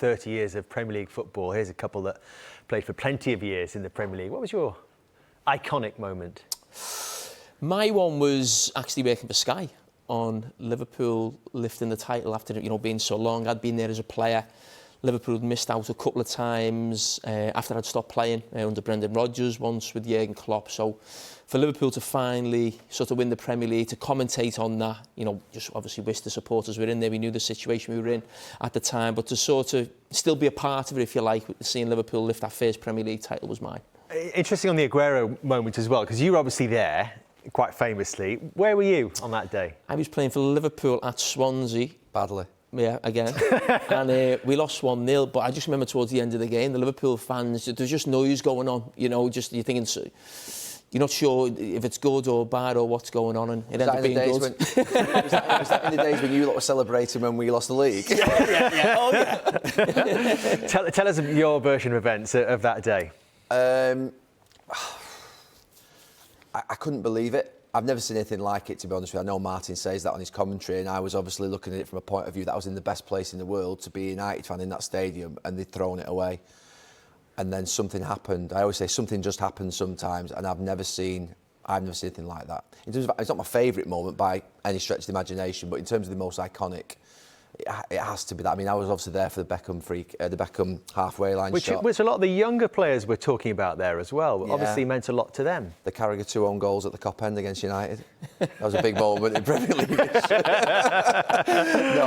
30 years of Premier League football. Here's a couple that played for plenty of years in the Premier League. What was your iconic moment? My one was actually working for Sky on Liverpool lifting the title after being so long. I'd been there as a player. Liverpool had missed out a couple of times after I'd stopped playing under Brendan Rodgers, once with 𝐘𝐿 So for Liverpool to finally sort of win the Premier League, to commentate on that, just obviously wish the supporters were in there. We knew the situation we were in at the time, but to sort of still be a part of it, if you like, seeing Liverpool lift that first Premier League title was mine. Interesting on the Aguero moment as well, because you were obviously there, quite famously. Where were you on that day? I was playing for Liverpool at Swansea. Badly. Yeah, again. And we lost 1-0, but I just remember towards the end of the game, the Liverpool fans, there's just noise going on, just you're thinking, you're not sure if it's good or bad or what's going on, and it ended up being good. Was that in the days when you lot were celebrating when we lost the league? Yeah. Oh, yeah. Tell us your version of events of that day. I couldn't believe it. I've never seen anything like it, to be honest with you. I know Martin says that on his commentary, and I was obviously looking at it from a point of view that I was in the best place in the world to be a United fan in that stadium, and they'd thrown it away. And then something happened. I always say something just happens sometimes, and I've never seen anything like that. In terms of, it's not my favourite moment by any stretch of the imagination, but in terms of the most iconic, it has to be that. I mean, I was obviously there for the Beckham halfway line shot. Which a lot of the younger players were talking about there as well. Yeah. Obviously meant a lot to them. The Carragher 2 own goals at the 𝐘𝐿 against United. That was a big moment in Premier League. No,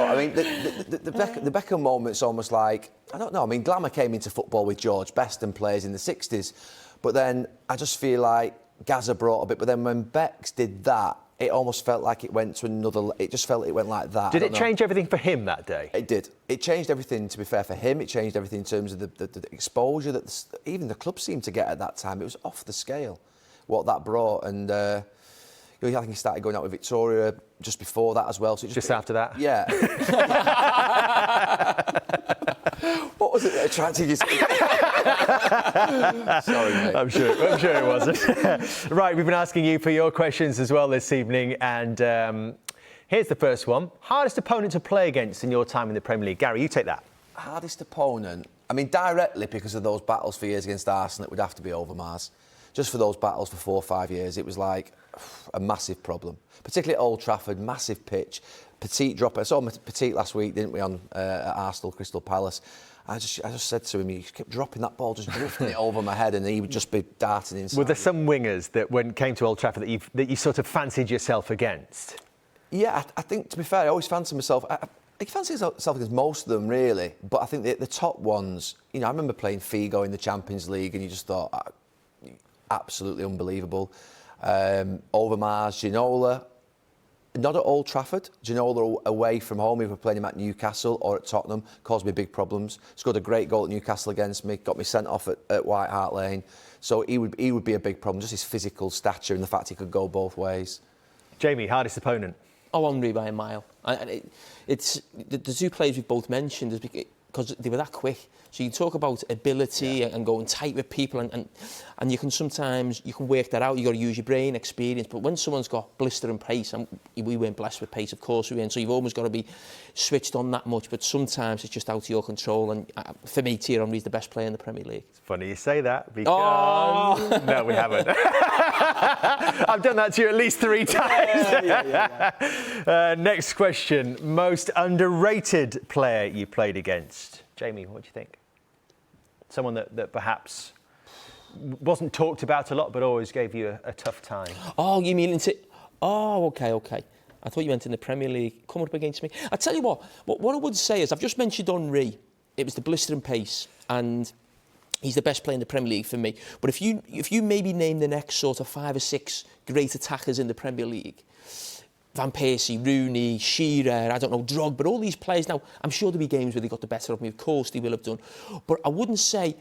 I mean, the Beckham moment's almost like, I don't know, I mean, glamour came into football with George Best and players in the 60s, but then I just feel like Gazza brought a bit, but then when Becks did that, it almost felt like it went to another... It just felt it went like that. Did it change everything for him that day? It did. It changed everything, to be fair, for him. It changed everything in terms of the exposure that even the club seemed to get at that time. It was off the scale, what that brought. And I think he started going out with Victoria just before that as well. So just after that? Yeah. What was it that attracted you to Sorry, mate. I'm sure it wasn't. Right, we've been asking you for your questions as well this evening, and here's the first one. Hardest opponent to play against in your time in the Premier League? Gary, you take that. Hardest opponent? I mean, directly because of those battles for years against Arsenal, it would have to be Overmars. Just for those battles for 4 or 5 years, it was like a massive problem. Particularly at Old Trafford, massive pitch. Petit drop. I saw Petit last week, didn't we, on at Arsenal, Crystal Palace. I just said to him, he kept dropping that ball, just drifting it over my head, and he would just be darting inside. Were there some wingers that, when it came to Old Trafford, that you sort of fancied yourself against? Yeah, I think, to be fair, I always fancied myself. I fancy myself against most of them, really. But I think the top ones, I remember playing Figo in the Champions League, and you just thought, absolutely unbelievable. Overmars, Ginola. Not at Old Trafford. Ginola away from home, if we're playing him at Newcastle or at Tottenham, caused me big problems. Scored a great goal at Newcastle against me, got me sent off at White Hart Lane. So he would be a big problem, just his physical stature and the fact he could go both ways. Jamie, hardest opponent? Oh, Henry by a mile. It's the two players we've both mentioned is because they were that quick. So you talk about ability and going tight with people, and you can sometimes work that out. You got to use your brain, experience. But when someone's got blistering pace, and we weren't blessed with pace, of course we weren't. So you've almost got to be switched on that much. But sometimes it's just out of your control. And for me, Thierry Henry's the best player in the Premier League. It's funny you say that because no, we haven't. I've done that to you at least 3 times. Next question: most underrated player you played against? Jamie, what do you think? Someone that perhaps wasn't talked about a lot, but always gave you a tough time. Oh, you mean okay. I thought you meant in the Premier League. Come up against me. I tell you what I would say is, I've just mentioned Henry. It was the blistering pace, and he's the best player in the Premier League for me. But if you maybe name the next sort of 5 or 6 great attackers in the Premier League, Van Persie, Rooney, Shearer, I don't know, Drogba, all these players. Now, I'm sure there'll be games where they got the better of me. Of course they will have done. But I wouldn't say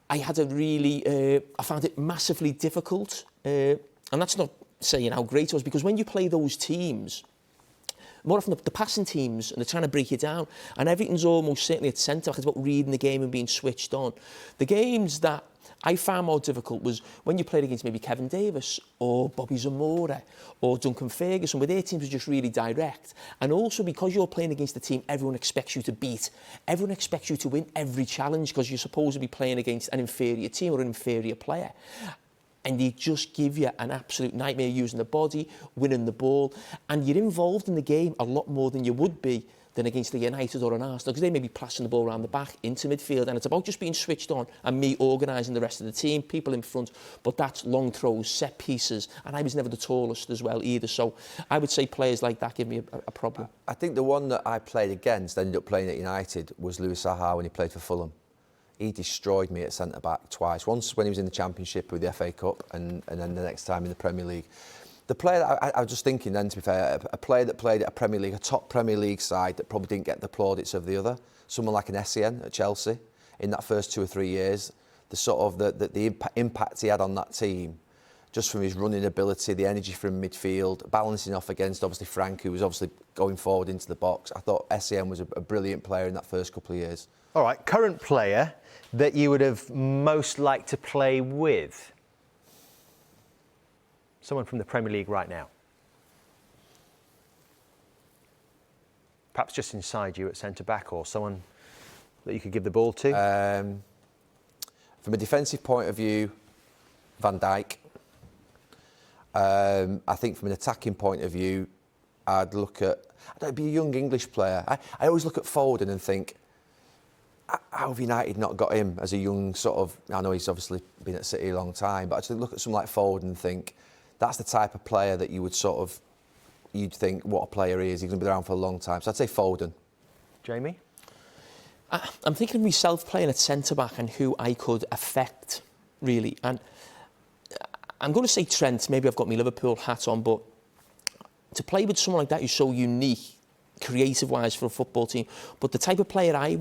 I had I found it massively difficult. And that's not saying how great it was, because when you play those teams, more often the passing teams, and they're trying to break you down. And everything's almost certainly at centre-back. It's about reading the game and being switched on. The games that I found more difficult was when you played against maybe Kevin Davis or Bobby Zamora or Duncan Ferguson, where their teams were just really direct. And also because you're playing against a team everyone expects you to beat, everyone expects you to win every challenge because you're supposed to be playing against an inferior team or an inferior player. And they just give you an absolute nightmare using the body, winning the ball, and you're involved in the game a lot more than you would be than against a United or an Arsenal, because they may be passing the ball around the back into midfield, and it's about just being switched on and me organising the rest of the team, people in front, but that's long throws, set pieces, and I was never the tallest as well either, so I would say players like that give me a problem. I think the one that I played against, ended up playing at United, was Louis Saha when he played for Fulham. He destroyed me at centre-back twice, once when he was in the Championship with the FA Cup, and then the next time in the Premier League. The player that I was just thinking then, to be fair, a player that played at a Premier League, a top Premier League side that probably didn't get the plaudits of the other, someone like an 𝐘𝐿 at Chelsea, in that first 2 or 3 years, the sort of the impact he had on that team, just from his running ability, the energy from midfield, balancing off against obviously Frank, who was obviously going forward into the box. I thought 𝐘𝐿 was a brilliant player in that first couple of years. All right, current player that you would have most liked to play with? Someone from the Premier League right now. Perhaps just inside you at centre-back, or someone that you could give the ball to? From a defensive point of view, Van Dijk. I think from an attacking point of view, I'd look at... I'd be a young English player. I always look at Foden and think, how have United not got him as a young sort of... I know he's obviously been at City a long time, but I just look at someone like Foden and think, that's the type of player that you would sort of... You'd think, what a player he is. He's going to be around for a long time. So I'd say Foden. Jamie? I'm thinking of myself playing at centre-back and who I could affect, really. And I'm going to say Trent. Maybe I've got my Liverpool hat on, but to play with someone like that who's so unique, creative-wise for a football team, but the type of player I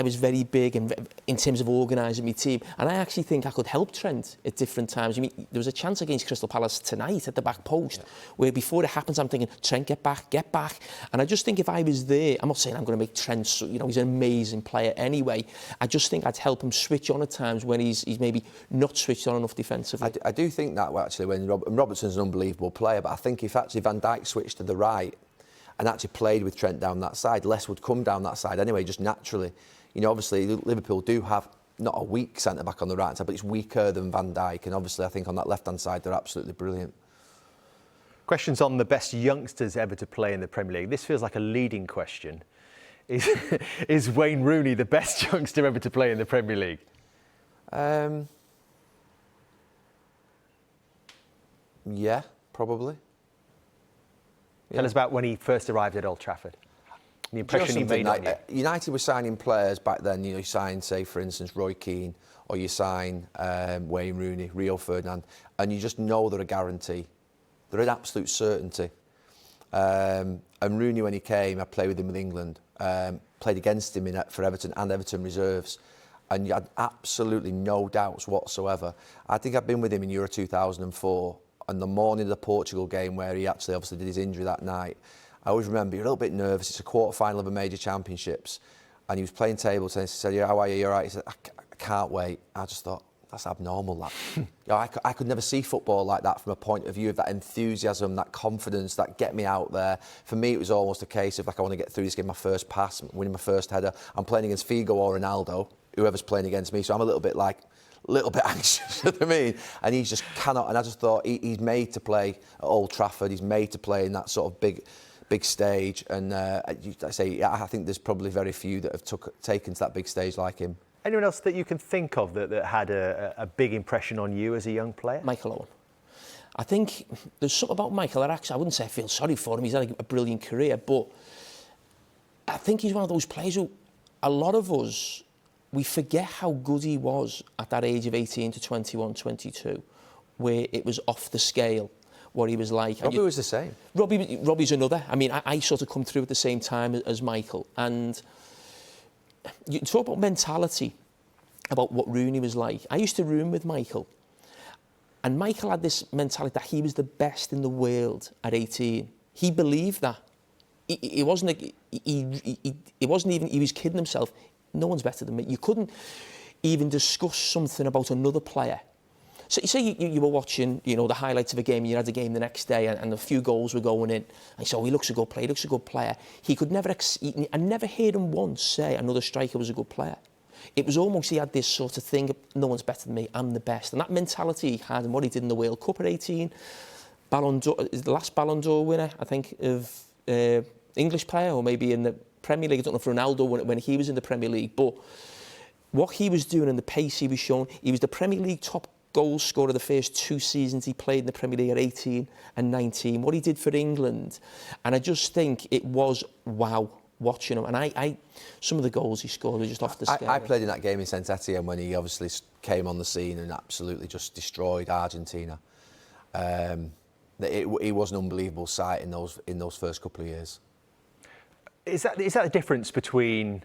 was very big in terms of organising my team, and I actually think I could help Trent at different times. I mean, there was a chance against Crystal Palace tonight at the back post, where before it happens, I'm thinking, Trent, get back. And I just think if I was there, I'm not saying I'm going to make Trent, you know, he's an amazing player anyway. I just think I'd help him switch on at times when he's maybe not switched on enough defensively. I do think that, actually, when Robertson's an unbelievable player, but I think if actually Van Dijk switched to the right and actually played with Trent down that side, less would come down that side anyway, just naturally. You know, obviously, Liverpool do have not a weak centre-back on the right side, but it's weaker than Van Dijk. And obviously, I think on that left-hand side, they're absolutely brilliant. Questions on the best youngsters ever to play in the Premier League. This feels like a leading question. Is Wayne Rooney the best youngster ever to play in the Premier League? Yeah, probably. Tell us about when he first arrived at Old Trafford. The impression he made on you. United were signing players back then. You know, you sign, say, for instance, Roy Keane, or you sign Wayne Rooney, Rio Ferdinand, and you just know they're a guarantee. They're an absolute certainty. And Rooney, when he came, I played with him with England, played against him for Everton and Everton reserves, and you had absolutely no doubts whatsoever. I think I've been with him in Euro 2004, on the morning of the Portugal game, where he actually obviously did his injury that night. I always remember you're a little bit nervous. It's a quarter-final of a major championships, and he was playing table tennis. He said, "Yeah, how are you? You're right." He said, I can't wait." I just thought, that's abnormal, that. You know, I could never see football like that from a point of view of that enthusiasm, that confidence, that get me out there. For me, it was almost a case of, like, I want to get through this game, my first pass, winning my first header. I'm playing against Figo or Ronaldo, whoever's playing against me, so I'm a little bit anxious, you know what I mean? And he just cannot, and I just thought, he's made to play at Old Trafford, he's made to play in that sort of big stage, and I think there's probably very few that have taken to that big stage like him. Anyone else that you can think of that had a big impression on you as a young player? Michael Owen. I think there's something about Michael that I wouldn't say I feel sorry for him. He's had a brilliant career, but I think he's one of those players who, a lot of us, we forget how good he was at that age of 18 to 21, 22, where it was off the scale what he was like. Robbie was the same. Robbie's another. I mean, I sort of come through at the same time as Michael. And you talk about mentality, about what Rooney was like. I used to room with Michael. And Michael had this mentality that he was the best in the world at 18. He believed that. he wasn't even, he was kidding himself. No one's better than me. You couldn't even discuss something about another player. So you say you were watching, you know, the highlights of a game, and you had a game the next day, and a few goals were going in, and you said, oh, he looks a good player, he looks a good player. He could never, I never heard him once say another striker was a good player. It was almost, he had this sort of thing, no one's better than me, I'm the best. And that mentality he had, and what he did in the World Cup at 18, Ballon d'Or, the last Ballon d'Or winner, I think, of English player, or maybe in the Premier League. I don't know if Ronaldo when he was in the Premier League, but what he was doing and the pace he was showing, he was the Premier League top goal scorer the first 2 seasons he played in the Premier League at 18 and 19. What he did for England, and I just think it was wow watching him. And I some of the goals he scored were just off the scale. I played in that game in St Etienne when he obviously came on the scene and absolutely just destroyed Argentina. He was an unbelievable sight in those first couple of years. Is that the difference between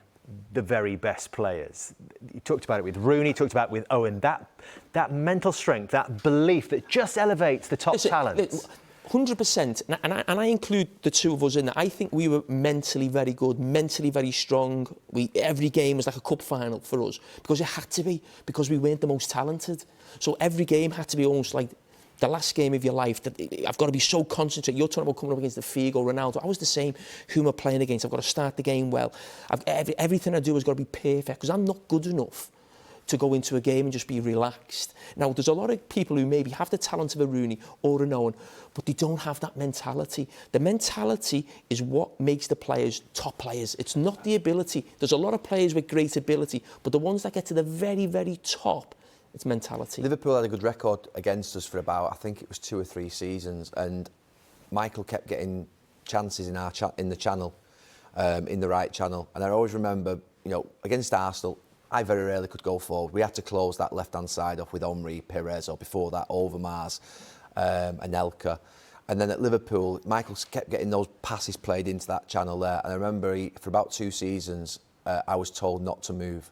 the very best players? You talked about it with Rooney, you talked about it with Owen. That mental strength, that belief that just elevates the top talents. 100%, and I include the two of us in that. I think we were mentally very good, mentally very strong. Every game was like a cup final for us, because it had to be, because we weren't the most talented. So every game had to be almost like the last game of your life. That I've got to be so concentrated. You're talking about coming up against the Figo, Ronaldo. I was the same. Who am I playing against? I've got to start the game well. Everything I do has got to be perfect, because I'm not good enough to go into a game and just be relaxed. Now, there's a lot of people who maybe have the talent of a Rooney or an Owen, but they don't have that mentality. The mentality is what makes the players top players. It's not the ability. There's a lot of players with great ability, but the ones that get to the very, very top, it's mentality. Liverpool had a good record against us for about, I think it was 2 or 3 seasons, and Michael kept getting chances in the channel, in the right channel. And I always remember, you know, against Arsenal, I very rarely could go forward. We had to close that left-hand side off with Omri, Perez, or before that, Overmars, Anelka. And then at Liverpool, Michael kept getting those passes played into that channel there. And I remember for about 2 seasons, I was told not to move.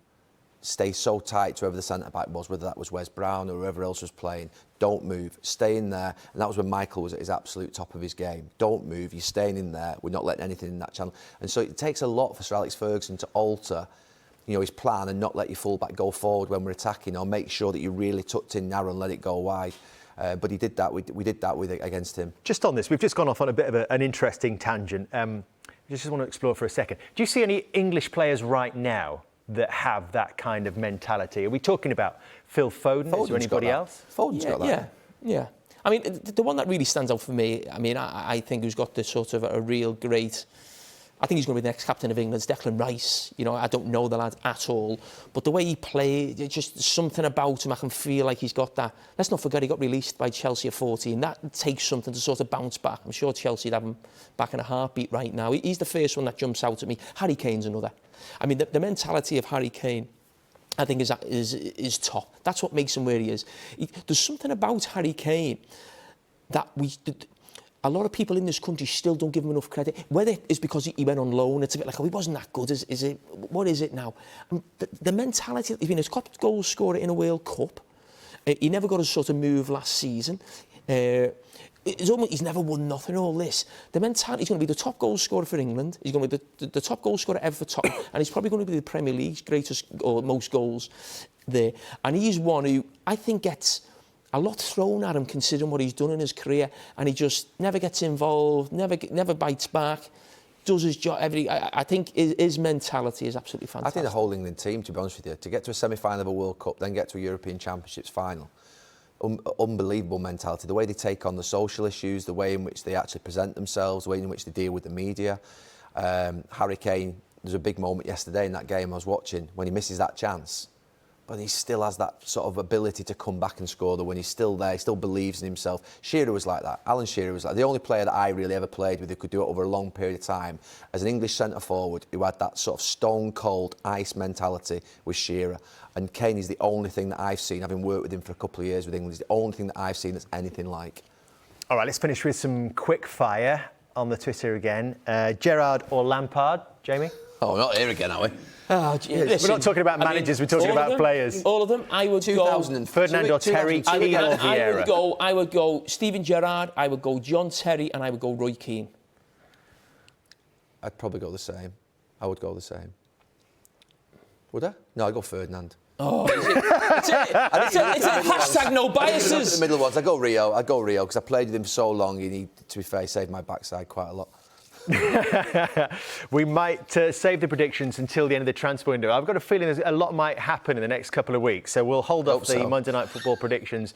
Stay so tight to whoever the centre-back was, whether that was Wes Brown or whoever else was playing. Don't move. Stay in there. And that was when Michael was at his absolute top of his game. Don't move. You're staying in there. We're not letting anything in that channel. And so it takes a lot for Sir Alex Ferguson to alter, you know, his plan and not let your full-back go forward when we're attacking, or make sure that you really tucked in narrow and let it go wide. But he did that. We did that against him. Just on this, we've just gone off on a bit of an interesting tangent. I just want to explore for a second. Do you see any English players right now that have that kind of mentality? Are we talking about Phil Foden? Is there anybody else? Foden's got that. Yeah. I mean, the one that really stands out for me, I mean, I think who's got this sort of a real great, I think he's going to be the next captain of England, Declan Rice. You know, I don't know the lad at all, but the way he played, just something about him, I can feel like he's got that. Let's not forget he got released by Chelsea at 14. That takes something to sort of bounce back. I'm sure Chelsea'd have him back in a heartbeat right now. He's the first one that jumps out at me. Harry Kane's another. I mean, the mentality of Harry Kane, I think, is top. That's what makes him where he is. There's something about Harry Kane that a lot of people in this country still don't give him enough credit. Whether it's because he went on loan, it's a bit like, oh, he wasn't that good, is it? What is it now? The mentality, he's been a top goal scorer in a World Cup. He never got a sort of move last season. He's never won nothing, all this. The mentality, he's going to be the top goal scorer for England. He's going to be the top goal scorer ever for Tottenham. And he's probably going to be the Premier League's greatest or most goals there. And he's one who I think gets a lot thrown at him considering what he's done in his career, and he just never gets involved, never bites back, does his job. I think his mentality is absolutely fantastic. I think the whole England team, to be honest with you, to get to a semi-final of a World Cup, then get to a European Championships final, unbelievable mentality. The way they take on the social issues, the way in which they actually present themselves, the way in which they deal with the media. Harry Kane, there's a big moment yesterday in that game I was watching when he misses that chance. But he still has that sort of ability to come back and score when he's still there, he still believes in himself. Shearer was like that. Alan Shearer was like the only player that I really ever played with who could do it over a long period of time. As an English centre-forward who had that sort of stone-cold ice mentality was Shearer. And Kane is the only thing that I've seen, having worked with him for a couple of years with England, is the only thing that I've seen that's anything like. All right, let's finish with some quick fire on the Twitter again. Gerrard or Lampard, Jamie? Oh, we're not here again, are we? Oh, listen, we're not talking about managers, we're talking about players. All of them, I would go... Ferdinand or Terry, Keane or Vieira? I would go Steven Gerrard, I would go John Terry, and I would go Roy Keane. I'd probably go the same. I would go the same. Would I? No, I'd go Ferdinand. Oh, it's a hashtag no biases. The middle ones. I'd go Rio because I played with him so long. To be fair, he saved my backside quite a lot. We might save the predictions until the end of the transfer window. I've got a feeling a lot might happen in the next couple of weeks, so we'll hold off the Monday Night Football predictions